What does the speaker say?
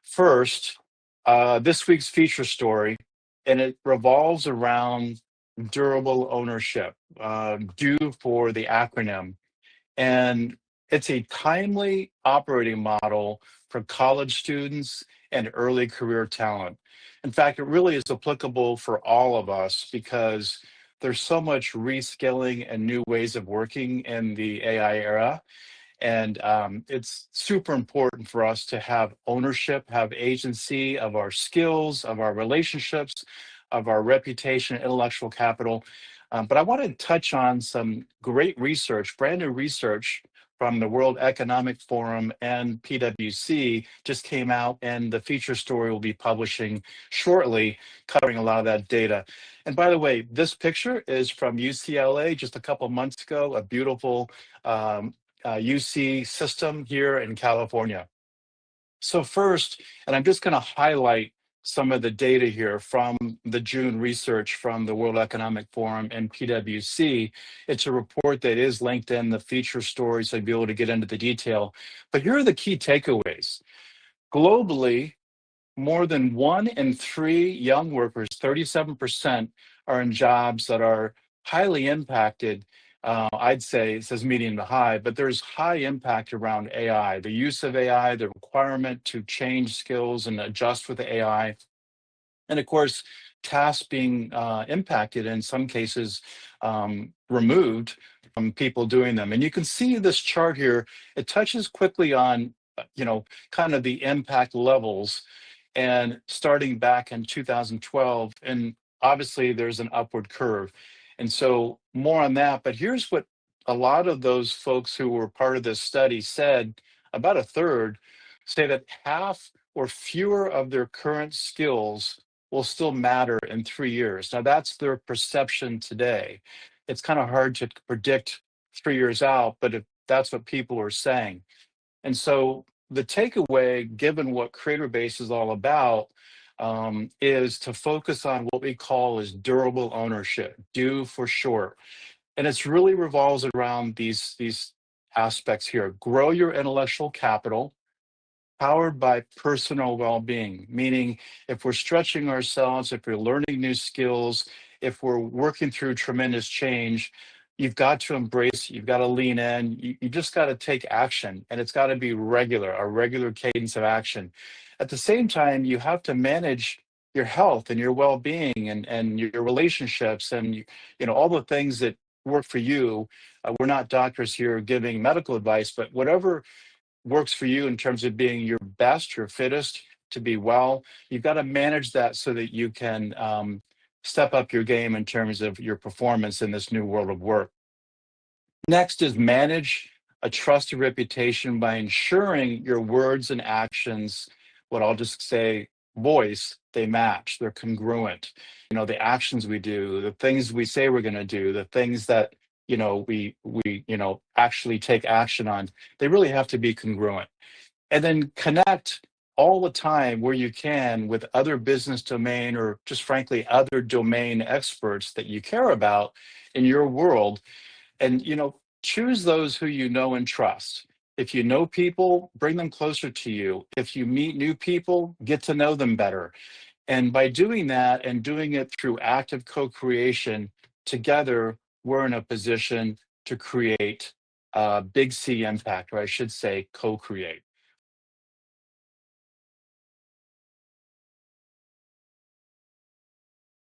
First, this week's feature story, and it revolves around durable ownership, due for the acronym. And it's a timely operating model for college students and early career talent. In fact, it really is applicable for all of us because there's so much reskilling and new ways of working in the AI era. And it's super important for us to have ownership, have agency of our skills, of our relationships, of our reputation, intellectual capital. But I want to touch on some great research, brand new research from the World Economic Forum and PwC just came out, and the feature story will be publishing shortly, covering a lot of that data. And by the way, this picture is from UCLA just a couple months ago, a beautiful UC system here in California. So first, and I'm just going to highlight some of the data here from the June research from the World Economic Forum and PwC. It's a report that is linked in the feature story, so you'll be able to get into the detail. But here are the key takeaways. Globally, more than 1 in 3 young workers, 37%, are in jobs that are highly impacted. I'd say it says medium to high, but there's high impact around AI, the use of AI, the requirement to change skills and adjust with AI. And of course, tasks being impacted, in some cases removed from people doing them. And you can see this chart here, it touches quickly on, kind of the impact levels, and starting back in 2012, and obviously there's an upward curve. And so more on that, but here's what a lot of those folks who were part of this study said. About a third say that half or fewer of their current skills will still matter in 3 years. Now that's their perception today. It's kind of hard to predict 3 years out, but if that's what people are saying. And so the takeaway, given what Creatorbase is all about, is to focus on what we call as durable ownership, do for short. And it's really revolves around these aspects here. Grow your intellectual capital, powered by personal well-being, meaning if we're stretching ourselves, if we're learning new skills, if we're working through tremendous change, you've got to embrace, you've got to lean in, you just got to take action, and it's got to be regular, a regular cadence of action. At the same time, you have to manage your health and your well-being and your relationships and all the things that work for you. We're not doctors here giving medical advice, but whatever works for you in terms of being your best, your fittest, to be well, you've got to manage that so that you can step up your game in terms of your performance in this new world of work. Next is manage a trusted reputation by ensuring your words and actions, what I'll just say, voice, they match, they're congruent. The actions we do, the things we say we're going to do, the things that we actually take action on, they really have to be congruent. And then connect all the time where you can with other business domain, or just frankly other domain experts that you care about in your world. And choose those who you know and trust. If you know people, bring them closer to you. If you meet new people, get to know them better. And by doing that and doing it through active co-creation, together, we're in a position to create big C impact, or I should say co-create.